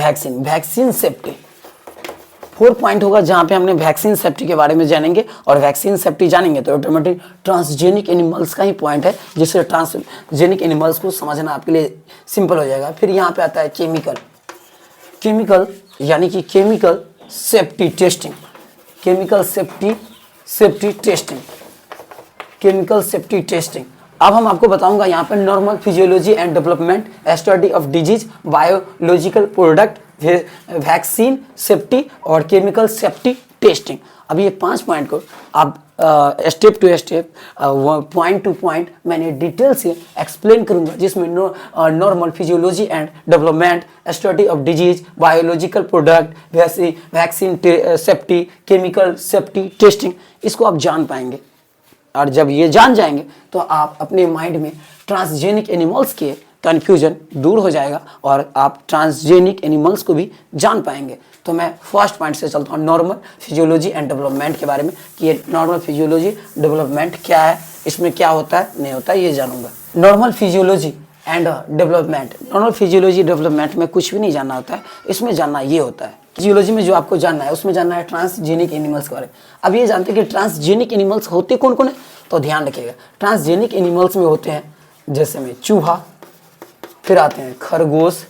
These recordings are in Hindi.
वैक्सीन, वैक्सीन सेफ्टी 4 पॉइंट होगा जहां पे हमने वैक्सीन सेफ्टी के बारे में जानेंगे। और वैक्सीन सेफ्टी जानेंगे तो ऑटोमेटिक ट्रांसजेनिक एनिमल्स का ही पॉइंट है, जिससे ट्रांसजेनिक एनिमल्स को समझना आपके लिए सिंपल हो जाएगा। फिर यहाँ पे आता है केमिकल, केमिकल यानी कि chemical safety testing, chemical safety testing, chemical safety testing. अब हम आपको बताऊंगा यहाँ पे normal physiology and development, study of disease, biological product, vaccine safety और केमिकल सेफ्टी टेस्टिंग। अभी ये 5 पॉइंट को आप step to step, point to point मैंने डिटेल से एक्सप्लेन करूंगा, जिसमें normal physiology and development, study of disease, biological product, vaccine safety, chemical safety testing, इसको आप जान पाएंगे। और जब ये जान जाएंगे तो आप अपने माइंड में ट्रांसजेनिक एनिमल्स के कन्फ्यूजन दूर हो जाएगा और आप ट्रांसजेनिक एनिमल्स को भी जान पाएंगे। तो मैं फर्स्ट पॉइंट से चलता हूँ, नॉर्मल फिजियोलॉजी एंड डेवलपमेंट के बारे में, कि ये नॉर्मल फिजियोलॉजी डेवलपमेंट क्या है, इसमें क्या होता है नहीं होता है, ये जानूंगा। Normal physiology and development, normal physiology development में कुछ भी नहीं जानना होता है, इसमें जानना ये होता है। फिजियोलॉजी में जो आपको जानना है उसमें जानना है ट्रांसजेनिक एनिमल्स के बारे में। अब ये जानते हैं कि ट्रांसजेनिक एनिमल्स होते कौन कौन है, तो ध्यान रखिएगा। ट्रांसजेनिक एनिमल्स में होते हैं जैसे में चूहा, फिर आते हैं खरगोश,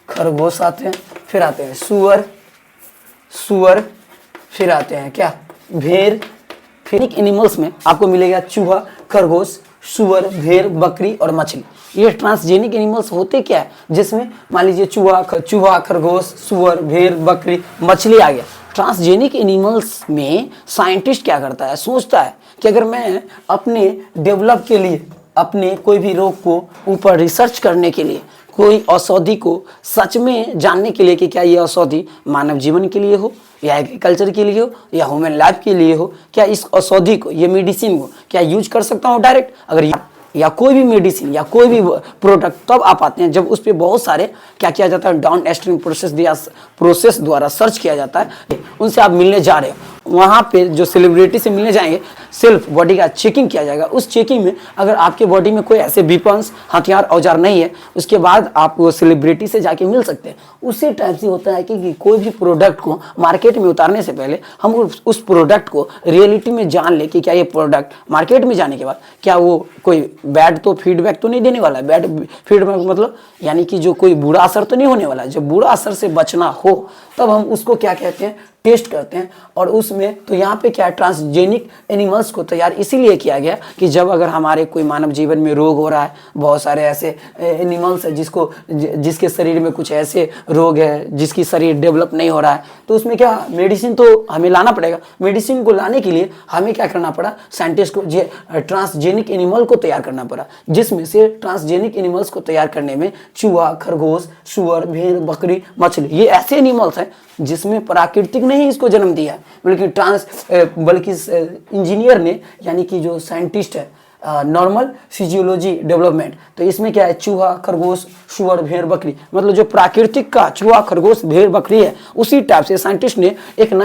खरगोश आते हैं, फिर आते हैं सुअर, फिर आते हैं क्या, भेड़। फिर एनिमल्स में आपको मिलेगा चूहा, खरगोश, सुअर, भेड़, बकरी और मछली। ये ट्रांसजेनिक एनिमल्स होते क्या है, जिसमें मान लीजिए चूहा, खरगोश, सुअर, भेड़, बकरी, मछली आ गया। ट्रांसजेनिक एनिमल्स में साइंटिस्ट क्या करता है, सोचता है कि अगर मैं अपने डेवलप के लिए, अपने कोई भी रोग को ऊपर रिसर्च करने के लिए, कोई औषधि को सच में जानने के लिए कि क्या ये औषधि मानव जीवन के लिए हो या एग्रीकल्चर के लिए हो या ह्यूमन लाइफ के लिए हो, क्या इस औषधि को, ये मेडिसिन को क्या यूज कर सकता हूँ डायरेक्ट, अगर या कोई भी मेडिसिन या कोई भी प्रोडक्ट तब आप आते हैं जब उस पर बहुत सारे क्या किया जाता है, डाउन स्ट्रीम प्रोसेस द्वारा सर्च किया जाता है। उनसे आप मिलने जा रहे हो, वहाँ पे जो सेलिब्रिटी से मिलने जाएंगे, सेल्फ बॉडी का चेकिंग किया जाएगा। उस चेकिंग में अगर आपके बॉडी में कोई ऐसे वेपन्स, हथियार, औजार नहीं है, उसके बाद आप वो सेलिब्रिटी से जाके मिल सकते हैं। उसी टाइप से होता है कि कोई भी प्रोडक्ट को मार्केट में उतारने से पहले हम उस प्रोडक्ट को रियलिटी में जान ले कि क्या ये प्रोडक्ट मार्केट में जाने के बाद क्या वो कोई बैड तो फीडबैक तो नहीं देने वाला है। बैड फीडबैक मतलब यानी कि जो कोई बुरा असर तो नहीं होने वाला है। जब बुरा असर से बचना हो तब हम उसको क्या कहते हैं, टेस्ट करते हैं। और उसमें तो यहाँ पे क्या है, ट्रांसजेनिक एनिमल्स को तैयार इसीलिए किया गया कि जब अगर हमारे कोई मानव जीवन में रोग हो रहा है, बहुत सारे ऐसे एनिमल्स है जिसके शरीर में कुछ ऐसे रोग है, जिसकी शरीर डेवलप नहीं हो रहा है, तो उसमें क्या मेडिसिन तो हमें लाना पड़ेगा। मेडिसिन को लाने के लिए हमें क्या करना पड़ा, साइंटिस्ट को ट्रांसजेनिक एनिमल को तैयार करना पड़ा, जिसमें से ट्रांसजेनिक एनिमल्स को तैयार करने में चूहा, खरगोश, सुअर, भेड़, बकरी, मछली, ये ऐसे एनिमल्स हैं जिसमें प्राकृतिक ने ही इसको जन्म दिया है, बल्कि इंजीनियर ने, यानी कि जो साइंटिस्ट है, नॉर्मल फिजियोलॉजी डेवलपमेंट। तो इसमें क्या है, चूहा, खरगोश, सुअर, भेड़, बकरी, मतलब जो प्राकृतिक का चूहा, खरगोश, भेड़, बकरी है, उसी टाइप से साइंटिस्ट ने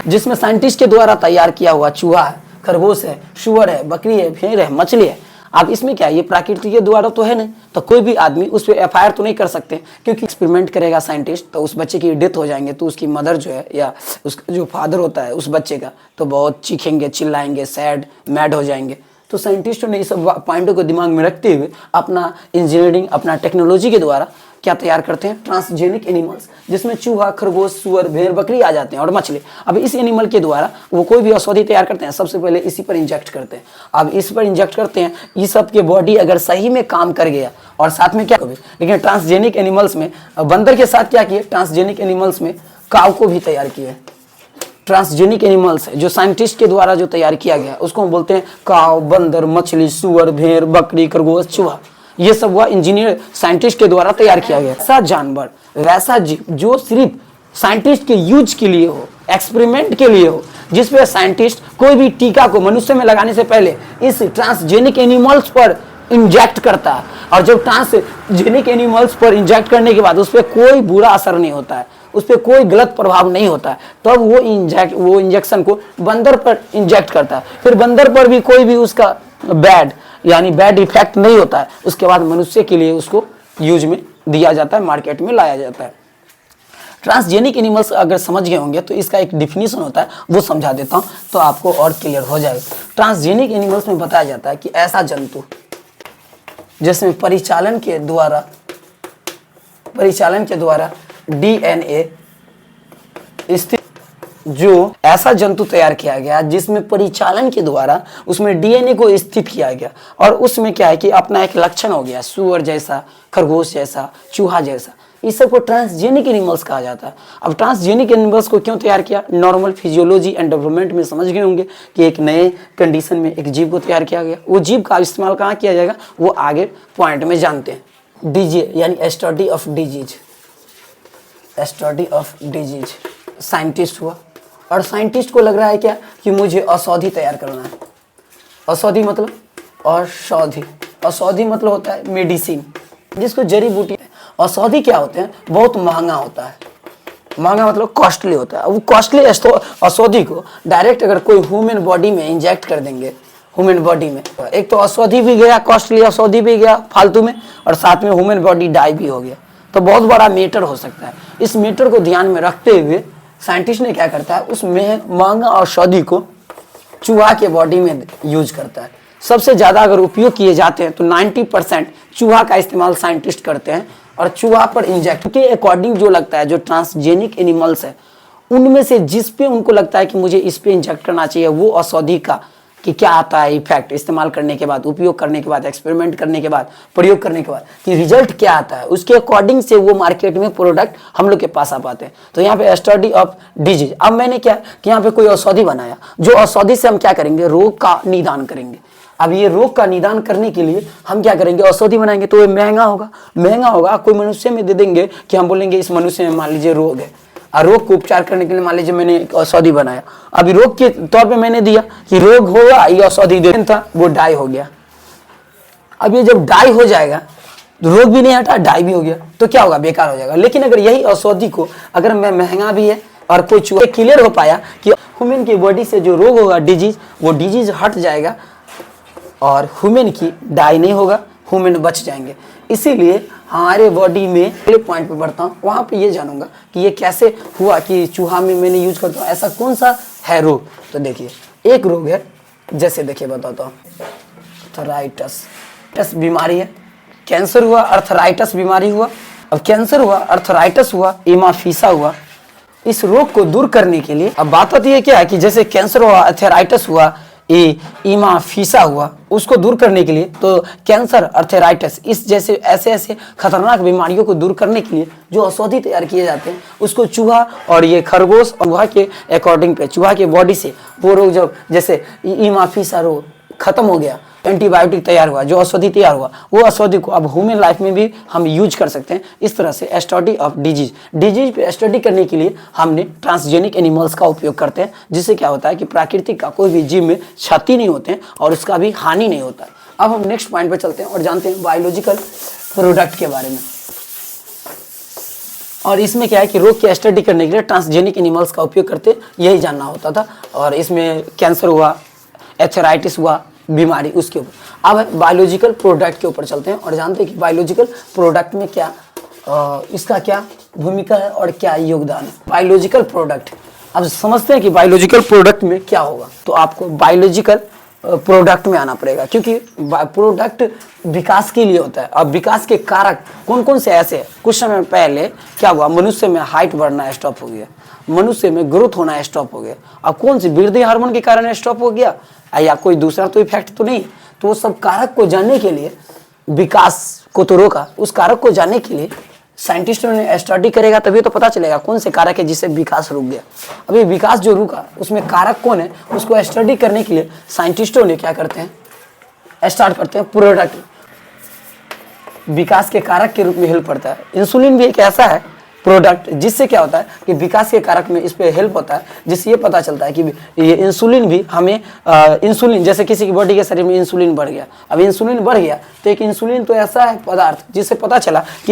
जिसमें साइंटिस्ट के द्वारा तैयार किया हुआ चूहा है, खरगोश है, सुअर है, बकरी है, भेड़ है, मछली है। अब इसमें क्या है, ये प्राकृतिक के द्वारा तो है नहीं, तो कोई भी आदमी उस पर एफआईआर तो नहीं कर सकते, क्योंकि एक्सपेरिमेंट करेगा साइंटिस्ट तो उस बच्चे की डेथ हो जाएंगे, तो उसकी मदर जो है या उसका जो फादर होता है उस बच्चे का, तो बहुत चीखेंगे, चिल्लाएंगे, सैड, मैड हो जाएंगे। तो साइंटिस्टों ने इस सब पॉइंटों को दिमाग में रखते हुए अपना इंजीनियरिंग, अपना टेक्नोलॉजी के द्वारा क्या तैयार करते हैं, ट्रांसजेनिक एनिमल्स, जिसमें चूहा, खरगोश, सुअर, भेड़, बकरी आ जाते हैं और मछली। अब इस एनिमल के द्वारा वो कोई भी औषधि तैयार करते हैं, सबसे पहले इसी पर इंजेक्ट करते हैं। अब इस पर इंजेक्ट करते हैं, ये सब के बॉडी अगर सही में काम कर गया और साथ में क्या कभी, लेकिन ट्रांसजेनिक एनिमल्स में बंदर के साथ क्या किए, ट्रांसजेनिक एनिमल्स में काऊ को भी तैयार किए। ट्रांसजेनिक एनिमल्स जो साइंटिस्ट के द्वारा जो तैयार किया गया उसको हम बोलते हैं काऊ, बंदर, मछली, सुअर, भेड़, बकरी, खरगोश, चूहा, ये सब हुआ इंजीनियर साइंटिस्ट के द्वारा तैयार किया गया। ऐसा जानवर, वैसा जीव जो सिर्फ साइंटिस्ट के यूज के लिए हो, एक्सपेरिमेंट के लिए हो, जिसपे साइंटिस्ट कोई भी टीका को मनुष्य में लगाने से पहले इस ट्रांसजेनिक एनिमल्स पर इंजेक्ट करता है। और जब ट्रांसजेनिक एनिमल्स पर इंजेक्ट करने के बाद उस पर कोई बुरा असर नहीं होता है, उस पर कोई गलत प्रभाव नहीं होता है, तब वो इंजेक्शन को बंदर पर इंजेक्ट करता है। फिर बंदर पर भी कोई भी उसका बैड इफेक्ट नहीं होता है, उसके बाद मनुष्य के लिए उसको यूज में दिया जाता है, मार्केट में लाया जाता है। ट्रांसजेनिक एनिमल्स अगर समझ गए होंगे तो इसका एक डिफिनीशन होता है, वो समझा देता हूँ तो आपको और क्लियर हो जाएगा। ट्रांसजेनिक एनिमल्स में बताया जाता है कि ऐसा जंतु जिसमें परिचालन के द्वारा डीएनए स्थित, जो ऐसा जंतु तैयार किया गया जिसमें परिचालन के द्वारा उसमें डीएनए को स्थित किया गया, और उसमें क्या है कि अपना एक लक्षण हो गया, सुअर जैसा, खरगोश जैसा, चूहा जैसा, इस सबको ट्रांसजेनिक एनिमल्स कहा जाता है। अब ट्रांसजेनिक एनिमल्स को क्यों तैयार किया? नॉर्मल फिजियोलॉजी एंड डेवलपमेंट में समझ गए होंगे कि एक नए कंडीशन में एक जीव को तैयार किया गया। वो जीव का इस्तेमाल कहाँ किया जाएगा, वो आगे पॉइंट में जानते हैं। डीजे यानी study of disease, study of disease scientist हुआ, और साइंटिस्ट को लग रहा है क्या कि मुझे औषधि तैयार करना है। औषधि मतलब औषधि, औषधि मतलब होता है मेडिसिन, जिसको जड़ी बूटी। औषधि क्या होते हैं? बहुत महंगा होता है, महंगा मतलब कॉस्टली होता है। वो कॉस्टली औषधि को डायरेक्ट अगर कोई ह्यूमन बॉडी में इंजेक्ट कर देंगे, ह्यूमन बॉडी में, एक तो औषधि भी गया, कॉस्टली औषधि भी गया फालतू में, और साथ में ह्यूमन बॉडी डाई भी हो गया, तो बहुत बड़ा मैटर हो सकता है। इस मैटर को ध्यान में रखते हुए साइंटिस्ट ने क्या करता है, उस महंगा औषधि को चूहा के बॉडी में यूज करता है। सबसे ज़्यादा अगर उपयोग किए जाते हैं तो 90% चूहा का इस्तेमाल साइंटिस्ट करते हैं, और चूहा पर इंजेक्ट के अकॉर्डिंग जो लगता है, जो ट्रांसजेनिक एनिमल्स है उनमें से जिस पे उनको लगता है कि मुझे इस पे इंजेक्ट करना चाहिए, वो औषधि का कि क्या आता है इफेक्ट, इस्तेमाल करने के बाद, उपयोग करने के बाद, एक्सपेरिमेंट करने के बाद, प्रयोग करने के बाद कि रिजल्ट क्या आता है, उसके अकॉर्डिंग से वो मार्केट में प्रोडक्ट हम लोग के पास आ पाते हैं। तो यहाँ पे स्टडी ऑफ डिजीज। अब मैंने क्या कि यहाँ पे कोई औषधि बनाया, जो औषधि से हम क्या करेंगे, रोग का निदान करेंगे। अब ये रोग का निदान करने के लिए हम क्या करेंगे, औषधि बनाएंगे, तो ये महंगा होगा, महंगा होगा। कोई मनुष्य में दे देंगे कि हम बोलेंगे इस मनुष्य में मान लीजिए रोग है, और रोग को उपचार करने के लिए मान लीजिए मैंने एक औषधि बनाया, अभी रोग के तौर पे मैंने दिया कि रोग होगा, ये औषधि देना था, वो डाई हो गया। अब ये जब डाई हो जाएगा तो रोग भी नहीं हटा, डाई भी हो गया, तो क्या होगा, बेकार हो जाएगा। लेकिन अगर यही औषधि को अगर मैं महंगा भी है और कोई चूहा क्लियर हो पाया कि ह्यूमन की बॉडी से जो रोग होगा डिजीज, वो डिजीज हट जाएगा और ह्यूमन की डाई नहीं होगा, ह्यूमन बच जाएंगे। इसीलिए हमारे बॉडी में अगले पॉइंट पे बढ़ता हूँ, वहाँ पे ये जानूंगा कि ये कैसे हुआ कि चूहा में मैंने यूज करता हूँ, ऐसा कौन सा है रोग। तो देखिए एक रोग है, जैसे देखिए बताता हूँ, अर्थराइटिस बीमारी है, कैंसर हुआ, अर्थराइटिस बीमारी हुआ। अब कैंसर हुआ, अर्थराइटिस हुआ, हेमोफिलिया हुआ। इस रोग को दूर करने के लिए अब बात आती है क्या है कि जैसे कैंसर हुआ, अर्थराइटिस हुआ, हेमोफिलिया हुआ, उसको दूर करने के लिए तो कैंसर, अर्थराइटिस इस जैसे ऐसे खतरनाक बीमारियों को दूर करने के लिए जो औषधि तैयार किए जाते हैं, उसको चूहा और ये खरगोश और चूहा के अकॉर्डिंग पे, चूहा के बॉडी से वो रोग जब जैसे हेमोफिलिया रोग खत्म हो गया, एंटीबायोटिक तैयार हुआ, जो औषधि तैयार हुआ, वो औषधि को अब ह्यूमन लाइफ में भी हम यूज कर सकते हैं। इस तरह से स्टडी ऑफ डिजीज पे स्टडी करने के लिए हमने ट्रांसजेनिक एनिमल्स का उपयोग करते हैं, जिससे क्या होता है कि प्राकृतिक का कोई भी जीव में क्षति नहीं होते हैं और उसका भी हानि नहीं होता है। अब हम नेक्स्ट पॉइंट पे चलते हैं और जानते हैं बायोलॉजिकल प्रोडक्ट के बारे में। और इसमें क्या है कि रोग की स्टडी करने के लिए ट्रांसजेनिक एनिमल्स का उपयोग करते, यही जानना होता था। और इसमें कैंसर हुआ, एर्थराइटिस हुआ बीमारी, उसके ऊपर। अब बायोलॉजिकल प्रोडक्ट के ऊपर चलते हैं और जानते हैं कि बायोलॉजिकल प्रोडक्ट में क्या इसका क्या भूमिका है और क्या योगदान है। बायोलॉजिकल प्रोडक्ट, अब समझते हैं कि बायोलॉजिकल प्रोडक्ट में क्या होगा। तो आपको बायोलॉजिकल प्रोडक्ट में आना पड़ेगा, क्योंकि प्रोडक्ट विकास के लिए होता है। अब विकास के कारक कौन कौन से ऐसे, कुछ समय पहले क्या हुआ, मनुष्य में हाइट बढ़ना स्टॉप हो गया, मनुष्य में ग्रोथ होना स्टॉप हो गया। अब कौन सी, वृद्धि हार्मोन के कारण स्टॉप हो गया या कोई दूसरा तो इफेक्ट तो नहीं। तो वो सब कारक को जानने के लिए, विकास को तो रोका, उस कारक को जानने के लिए साइंटिस्टों ने स्टडी करेगा, तभी तो पता चलेगा कौन से कारक है जिससे विकास रुक गया। अभी विकास जो रुका उसमें कारक कौन है, उसको स्टडी करने के लिए साइंटिस्टों ने क्या करते हैं, स्टार्ट करते हैं प्रोडक्ट, विकास के कारक के रूप में हेल्प करता है। इंसुलिन भी एक ऐसा है प्रोडक्ट जिससे क्या होता है कि विकास के कारक में इस पे हेल्प होता है, जिससे ये पता चलता है कि ये इंसुलिन भी हमें इंसुलिन, जैसे किसी की बॉडी के शरीर में इंसुलिन बढ़ गया, अब इंसुलिन बढ़ गया तो एक इंसुलिन तो ऐसा है पदार्थ जिससे पता चला कि